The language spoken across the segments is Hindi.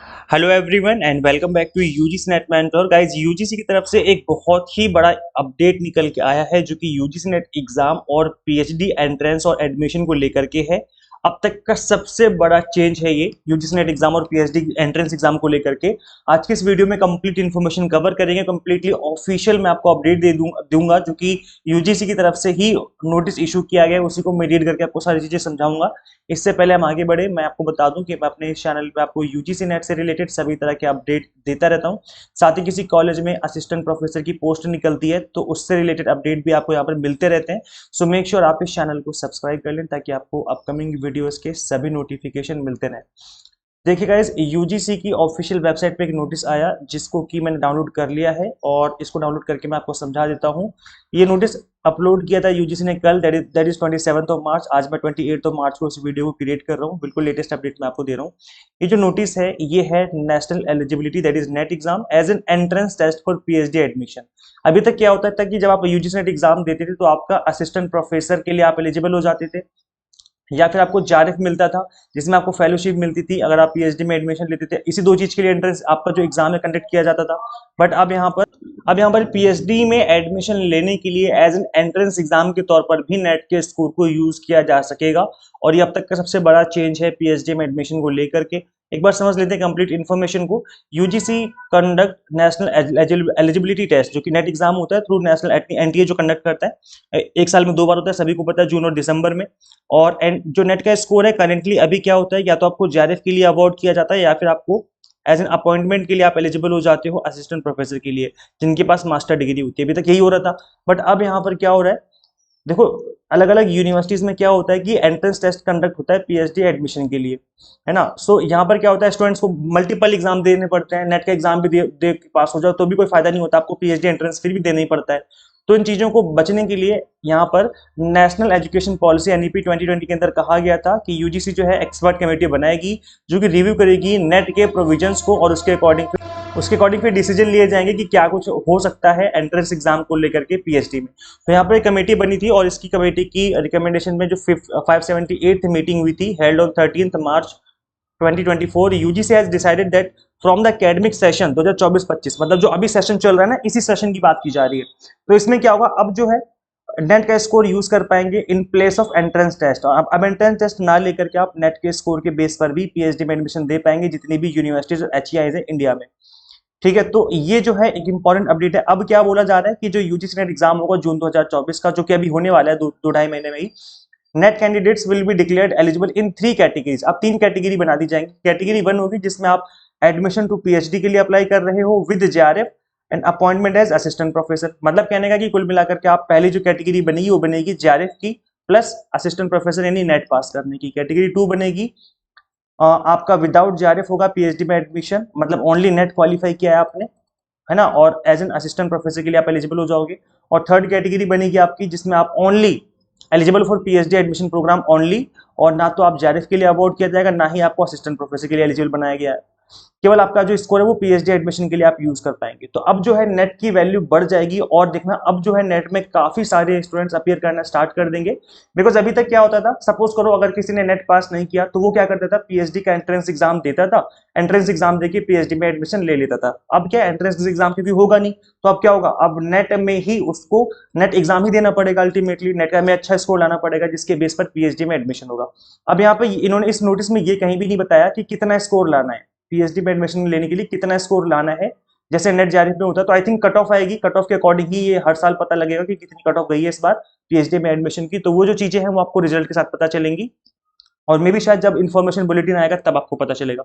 Hello everyone and welcome back to UGC NET mentor guys. UGC की तरफ से एक बहुत ही बड़ा अपडेट निकल के आया है जो कि यूजीसी नेट एग्जाम और पीएचडी एंट्रेंस और एडमिशन को लेकर के है। अब तक का सबसे बड़ा चेंज है ये यूजीसी नेट एग्जाम और पीएचडी एंट्रेंस एग्जाम को लेकर के। आज की इस वीडियो में कंप्लीट इन्फॉर्मेशन कवर करेंगे, कंप्लीटली ऑफिशियल मैं आपको अपडेट दूंगा जो कि यूजीसी की तरफ से ही नोटिस इशू किया गया है, उसी को मैं रीड करके आपको सारी चीजें समझाऊंगा। इससे पहले हम आगे बढ़े, मैं आपको बता दूं कि मैं अपने इस चैनल पे आपको यूजीसी नेट से रिलेटेड सभी तरह के अपडेट देता रहता हूं। साथ ही किसी कॉलेज में असिस्टेंट प्रोफेसर की पोस्ट निकलती है तो उससे रिलेटेड अपडेट भी आपको यहाँ पर मिलते रहते हैं। सो मेक श्योर आप इस चैनल को सब्सक्राइब कर लें ताकि आपको अपकमिंग वीडियोस के सभी नोटिफिकेशन मिलते रहें। देखिए गाइस, यूजीसी की ऑफिशियल वेबसाइट पे एक नोटिस आया जिसको कि मैंने डाउनलोड कर लिया है और इसको डाउनलोड करके मैं आपको समझा देता हूँ। ये नोटिस अपलोड किया था यूजीसी ने कल, दैट इज 27 ऑफ मार्च। आज मैं 28 ऑफ मार्च को इस वीडियो को क्रिएट कर रहा हूँ, बिल्कुल लेटेस्ट अपडेट मैं आपको दे रहा हूँ। ये जो नोटिस है ये है national eligibility that is NET exam as an entrance test for PhD admission. अभी तक क्या होता था कि जब आप यूजीसी नेट एग्जाम देते थे तो आपका असिस्टेंट प्रोफेसर के लिए आप एलिजिबल हो जाते थे या फिर आपको जारिफ मिलता था जिसमें आपको फेलोशिप मिलती थी अगर आप पीएचडी में एडमिशन लेते थे। इसी दो चीज के लिए एंट्रेंस आपका जो एग्जाम है कंडक्ट किया जाता था। बट अब यहाँ पर पीएचडी में एडमिशन लेने के लिए एज एन एंट्रेंस एग्जाम के तौर पर भी नेट के स्कोर को यूज किया जा सकेगा। और ये अब तक का सबसे बड़ा चेंज है पीएचडी में एडमिशन को लेकर के। एक बार समझ लेते हैं कंप्लीट इन्फॉर्मेशन को। UGC conduct national eligibility test जो कि नेट एग्जाम होता है थ्रू नेशनल एनटीए जो कंडक्ट करता है। एक साल में 2 बार होता है, सभी को पता है, जून और दिसंबर में। और जो नेट का स्कोर है करेंटली अभी क्या होता है, या तो आपको जेआरएफ के लिए अवार्ड किया जाता है या फिर आपको एज एन अपॉइंटमेंट के लिए आप एलिजिबल हो जाते हो असिस्टेंट प्रोफेसर के लिए जिनके पास मास्टर डिग्री होती है। अभी तक यही हो रहा था। बट अब यहाँ पर क्या हो रहा है, देखो अलग अलग यूनिवर्सिटीज में क्या होता है कि एंट्रेंस टेस्ट कंडक्ट होता है पीएचडी एडमिशन के लिए, है ना। सो यहाँ पर क्या होता है, स्टूडेंट्स को मल्टीपल एग्जाम देने पड़ते हैं। नेट का एग्जाम भी दे के पास हो जाओ तो भी कोई फायदा नहीं होता, आपको पीएचडी एंट्रेंस फिर भी देना ही पड़ता है। तो इन चीजों को बचने के लिए यहाँ पर नेशनल एजुकेशन पॉलिसी एनईपी 2020 के अंदर कहा गया था कि यूजीसी जो है एक्सपर्ट कमेटी बनाएगी जो कि रिव्यू करेगी नेट के प्रोविजंस को और उसके अकॉर्डिंग फिर डिसीजन लिए जाएंगे कि क्या कुछ हो सकता है एंट्रेंस एग्जाम को लेकर के पीएचडी में। तो यहाँ पर एक कमेटी बनी थी और इसकी कमेटी की रिकमेंडेशन में जो 578th मीटिंग हुई थी held on 13 March 2024, UGC has decided that from the academic session 2024-25, मतलब जो अभी सेशन चल रहा है ना, इसी सेशन की बात की जा रही है। तो इसमें क्या होगा, अब जो है नेट का स्कोर यूज कर पाएंगे in place of entrance test. और अब एंट्रेंस टेस्ट ना लेकर के आप नेट के स्कोर के बेस पर भी पीएचडी में एडमिशन दे पाएंगे जितनी भी यूनिवर्सिटीज और एचईआईज है इंडिया में। ठीक है, तो ये जो है एक इंपॉर्टेंट अपडेट है। अब क्या बोला जा रहा है कि जो यूजीसी नेट एग्जाम होगा जून 2024 का, जो कि अभी होने वाला है दो ढाई महीने में ही, NET candidates will be declared eligible इन 3 कैटेगरीज। अब 3 कैटेगरी बना दी जाएंगी। कैटेगरी 1 होगी जिसमें आप एडमिशन टू पीएचडी के लिए अप्लाई कर रहे हो with JRF and appointment as assistant professor. मतलब कहने का कि कुल मिलाकर के आप पहली जो कैटेगरी बनेगी वो बनेगी जेआरएफ की प्लस असिस्टेंट प्रोफेसर यानी नेट पास करने की। कैटेगरी 2 बनेगी आपका विदाउट जेआरएफ होगा पीएचडी में एडमिशन, मतलब ओनली नेट क्वालिफाई किया है आपने, है ना, और एज एन असिस्टेंट प्रोफेसर के लिए आप एलिजिबल हो जाओगे। और थर्ड कैटेगरी बनेगी आपकी जिसमें आप only eligible for PhD admission program only, और ना तो आप जेआरएफ के लिए अवॉर्ड किया जाएगा ना ही आपको असिस्टेंट प्रोफेसर के लिए एलिजिबल बनाया गया है। केवल आपका जो स्कोर है वो पीएचडी एडमिशन के लिए आप यूज कर पाएंगे। तो अब जो है नेट की वैल्यू बढ़ जाएगी और देखना अब जो है नेट में काफी सारे स्टूडेंट्स अपीयर करना स्टार्ट कर देंगे। बिकॉज अभी तक क्या होता था, सपोज करो अगर किसी ने नेट पास नहीं किया तो वो क्या करता था, पीएचडी का एंट्रेंस एग्जाम देता था, एंट्रेंस एग्जाम देके पीएचडी में एडमिशन ले लेता था। अब क्या, एंट्रेंस एग्जाम क्योंकि होगा नहीं तो अब क्या होगा, अब नेट में ही उसको नेट एग्जाम ही देना पड़ेगा। अल्टीमेटली नेट में अच्छा स्कोर लाना पड़ेगा जिसके बेस पर पीएचडी में एडमिशन होगा। अब यहाँ पे इन्होंने इस नोटिस में ये कहीं भी नहीं बताया कि कितना स्कोर लाना है, पीएचडी में एडमिशन लेने के लिए कितना स्कोर लाना है। जैसे नेट जेआरएफ में होता है तो आई थिंक कट ऑफ आएगी, कट ऑफ के अकॉर्डिंग ही ये हर साल पता लगेगा कि कितनी कट ऑफ गई है इस बार पीएचडी में एडमिशन की। तो वो जो चीजें हैं वो आपको रिजल्ट के साथ पता चलेंगी और मे भी शायद जब इन्फॉर्मेशन बुलेटिन आएगा तब आपको पता चलेगा।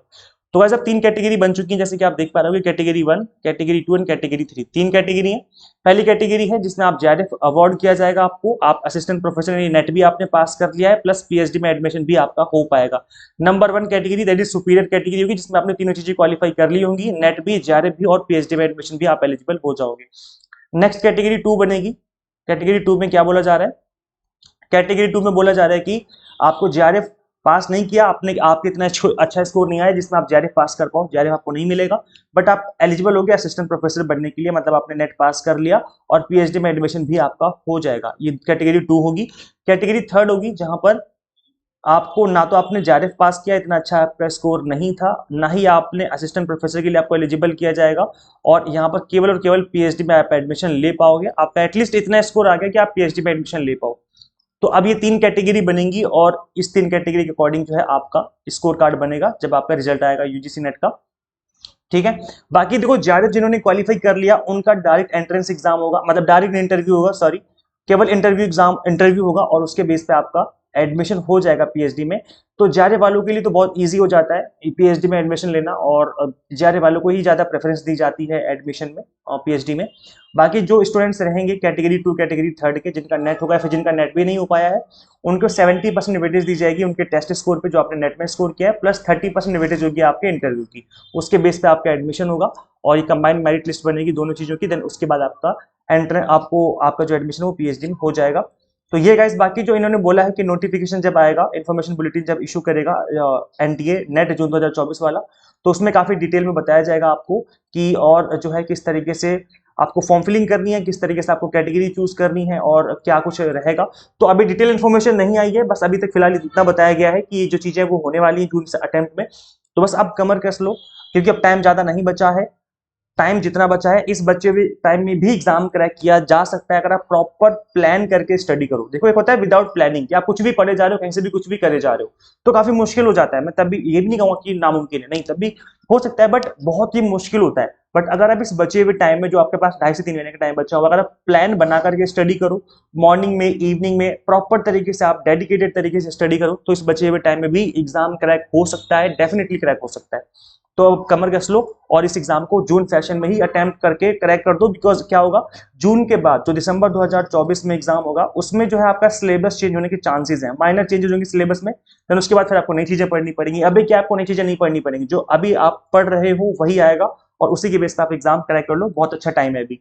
तो गाइस अब 3 कैटेगरी बन चुकी हैं जैसे कि आप देख पा रहे हो, category 1, category 2 and category 3। 3 category है। पहली कैटेगरी है जिसमें आप जेआरएफ अवार्ड किया जाएगा आपको, आप असिस्टेंट प्रोफेसर नेट भी आपने पास कर लिया है प्लस पीएचडी में एडमिशन भी आपका हो पाएगा। Number 1 category that is superior category होगी जिसमें आपने तीनों चीजें क्वालिफाई कर ली होंगी, नेट भी, जेआरएफ भी और पीएचडी में एडमिशन भी आप एलिजिबल हो जाओगे। नेक्स्ट कैटेगरी 2 बनेगी। कैटेगरी 2 में क्या बोला जा रहा है, कैटेगरी 2 में बोला जा रहा है कि आपको जेआरएफ पास नहीं किया आपने, आपके इतना अच्छा स्कोर नहीं आया जिसमें आप जेआरएफ पास कर पाओ, जेआरएफ आपको नहीं मिलेगा, बट आप एलिजिबल हो गए असिस्टेंट प्रोफेसर बनने के लिए, मतलब आपने नेट पास कर लिया और पीएचडी में एडमिशन भी आपका हो जाएगा। ये कैटेगरी 2 होगी। कैटेगरी 3 होगी जहां पर आपको ना तो आपने जेआरएफ पास किया, इतना अच्छा आपका स्कोर नहीं था, ना ही आपने असिस्टेंट प्रोफेसर के लिए आपको एलिजिबल किया जाएगा, और यहाँ पर केवल और केवल पीएचडी में आप एडमिशन ले पाओगे। आपका एटलीस्ट इतना स्कोर आ गया कि आप पीएचडी में एडमिशन ले पाओ। तो अब ये 3 कैटेगरी बनेगी, और इस 3 कैटेगरी के अकॉर्डिंग जो है आपका स्कोर कार्ड बनेगा जब आपका रिजल्ट आएगा यूजीसी नेट का। ठीक है। बाकी देखो, जेआरएफ जिन्होंने क्वालिफाई कर लिया उनका डायरेक्ट एंट्रेंस एग्जाम होगा, मतलब डायरेक्ट इंटरव्यू होगा, सॉरी, केवल इंटरव्यू होगा, और उसके बेस पे आपका एडमिशन हो जाएगा पीएचडी में। तो जेआरएफ वालों के लिए तो बहुत इजी हो जाता है पीएचडी में एडमिशन लेना, और जेआरएफ वालों को ही ज्यादा प्रेफरेंस दी जाती है एडमिशन में और पीएचडी में। बाकी जो स्टूडेंट्स रहेंगे कैटेगरी 2 कैटेगरी 3 के, जिनका नेट होगा, फिर जिनका नेट भी नहीं हो पाया है, उनको 70% वेटेज दी जाएगी उनके टेस्ट स्कोर पे जो आपने नेट में स्कोर किया है, प्लस 30% वेटेज होगी आपके इंटरव्यू की। उसके बेस पे आपका एडमिशन होगा, और ये कंबाइंड मेरिट लिस्ट बनेगी दोनों चीजों की। देन उसके बाद आपका आपको आपका जो एडमिशन है वो पीएचडी में हो जाएगा। तो ये गाइस, बाकी जो इन्होंने बोला है कि नोटिफिकेशन जब आएगा, इन्फॉर्मेशन बुलेटिन जब इशू करेगा एनटीए नेट जून 2024 वाला, तो उसमें काफी डिटेल में बताया जाएगा आपको कि और जो है किस तरीके से आपको फॉर्म फिलिंग करनी है, किस तरीके से आपको कैटेगरी चूज करनी है, और क्या कुछ रहेगा। तो अभी डिटेल इन्फॉर्मेशन नहीं आई है, बस अभी तक फिलहाल इतना बताया गया है कि जो चीजें वो होने वाली है जून से अटेम्प्ट में। तो बस अब कमर कस लो, क्योंकि अब टाइम ज्यादा नहीं बचा है। टाइम जितना बचा है, इस बच्चे भी टाइम में भी एग्जाम क्रैक किया जा सकता है अगर आप प्रॉपर प्लान करके स्टडी करो। देखो, एक होता है विदाउट प्लानिंग कि आप कुछ भी पढ़े जा रहे हो, कहीं से भी कुछ भी करे जा रहे हो, तो काफी मुश्किल हो जाता है। मैं तब भी ये भी नहीं कहूंगा कि नामुमकिन है, नहीं, तब भी हो सकता है, बट बहुत ही मुश्किल होता है। बट अगर आप इस बचे हुए टाइम में, जो आपके पास 2.5 से 3 महीने का टाइम बचा होगा, अगर आप प्लान बना करके स्टडी करो, मॉर्निंग में, इवनिंग में, प्रॉपर तरीके से आप डेडिकेटेड तरीके से स्टडी करो, तो इस बचे हुए टाइम में भी एग्जाम क्रैक हो सकता है, डेफिनेटली क्रैक हो सकता है। तो कमर कस लो और इस एग्जाम को जून सेशन में ही अटेम्प्ट करके क्रैक कर दो। बिकॉज क्या होगा, जून के बाद जो दिसंबर 2024 में एग्जाम होगा, उसमें जो है आपका सिलेबस चेंज होने के चांसेस हैं, माइनर चेंजेस होंगे सिलेबस में। देन उसके बाद फिर आपको नई चीजें पढ़नी पड़ेंगी। अभी क्या आपको नई चीजें नहीं पढ़नी पड़ेंगी, जो अभी आप पढ़ रहे हो वही आएगा, और उसी के बेस पर आप एग्जाम क्रैक कर लो। बहुत अच्छा टाइम है अभी,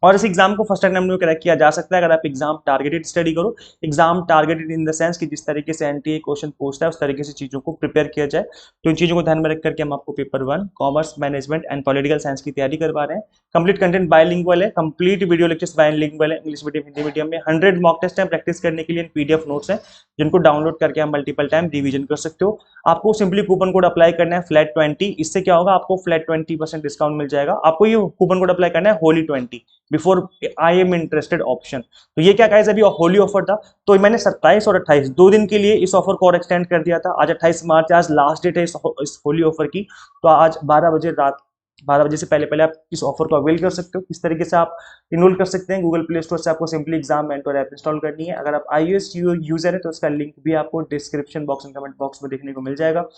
और इस एग्जाम को फर्स्ट अटेम्प्ट में क्रैक किया जा सकता है अगर आप एग्जाम टारगेटेड स्टडी करो। Exam targeted in the sense कि जिस तरीके से एनटीए क्वेश्चन पूछता है उस तरीके से चीजों को प्रिपेयर किया जाए। तो इन चीजों को ध्यान में रख करके हम आपको paper 1 commerce management and political science की तैयारी करवा रहे हैं। कंप्लीट कंटेंट बायलिंगुअल है, कंप्लीट वीडियो लेक्चर्स बायलिंगुअल है, इंग्लिश मीडियम हिंदी मीडियम में। 100 मॉक टेस्ट है प्रैक्टिस करने के लिए, पीडीएफ नोट्स है जिनको डाउनलोड करके आप मल्टीपल टाइम रिवीजन कर सकते हो। आपको सिंपली कूपन कोड अप्लाई करना है FLAT20। इससे क्या होगा, आपको फ्लैट 20% डिस्काउंट मिल जाएगा। आपको ये कूपन कोड अप्लाई करना है होली20 before I am interested option. तो ये क्या गाइस, अभी होली ऑफर था, तो मैंने 27 और 28 2 दिन के लिए इस ऑफर को और एक्सटेंड कर दिया था। आज 28 मार्च, आज लास्ट डेट है इस होली ऑफर की। तो आज 12 बजे, रात 12 बजे से पहले पहले आप इस ऑफर को अवेल कर सकते हो। किस तरीके से आप इनरोल कर सकते हैं, गूगल प्ले स्टोर से आपको simply exam mentor app install करनी है। अगर आप iOS यूजर है तो उसका लिंक भी आपको description box and comment box में देखने को मिल जाएगा।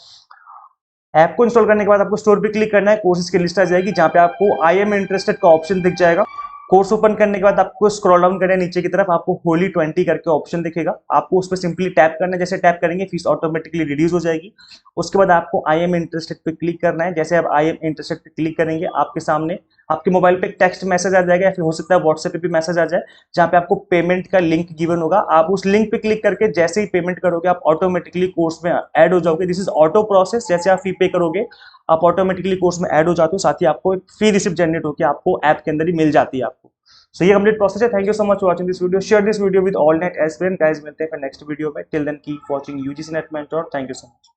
ऐप को इंस्टॉल करने के बाद आपको स्टोर पे क्लिक करना है, कोर्सेज की लिस्ट आ जाएगी जहां पे आपको आई एम इंटरेस्टेड का ऑप्शन दिख जाएगा। कोर्स ओपन करने के बाद आपको स्क्रॉल डाउन करना है नीचे की तरफ, आपको होली20 करके ऑप्शन दिखेगा। आपको उस पर सिंपली टैप करना है, जैसे टैप करेंगे फीस ऑटोमेटिकली रिड्यूस हो जाएगी। उसके बाद आपको आई एम इंटरेस्टेड पे क्लिक करना है। जैसे आप आई एम इंटरेस्टेड पे क्लिक करेंगे, आपके सामने आपके मोबाइल पे टेक्स्ट मैसेज आ जाएगा, या फिर हो सकता है व्हाट्सएप पे भी मैसेज आ जाए, जहां पे आपको पेमेंट का लिंक गिवन होगा। आप उस लिंक पे क्लिक करके जैसे ही पेमेंट करोगे, आप ऑटोमेटिकली कोर्स में ऐड हो जाओगे। दिस इज ऑटो प्रोसेस, जैसे आप फी पे करोगे आप ऑटोमेटिकली कोर्स में ऐड हो जाते हो। साथ ही आपको एक फ्री रिसिप्ट जनरेट होकर आपको ऐप के अंदर ही मिल जाती है आपको। सो ये कंप्लीट प्रोसेस है। Thank you so much for watching this video. Share this video with all NET aspirant guys. मिलते हैं फिर नेक्स्ट वीडियो में। Till then keep watching UGC NET mentor. Thank you so much.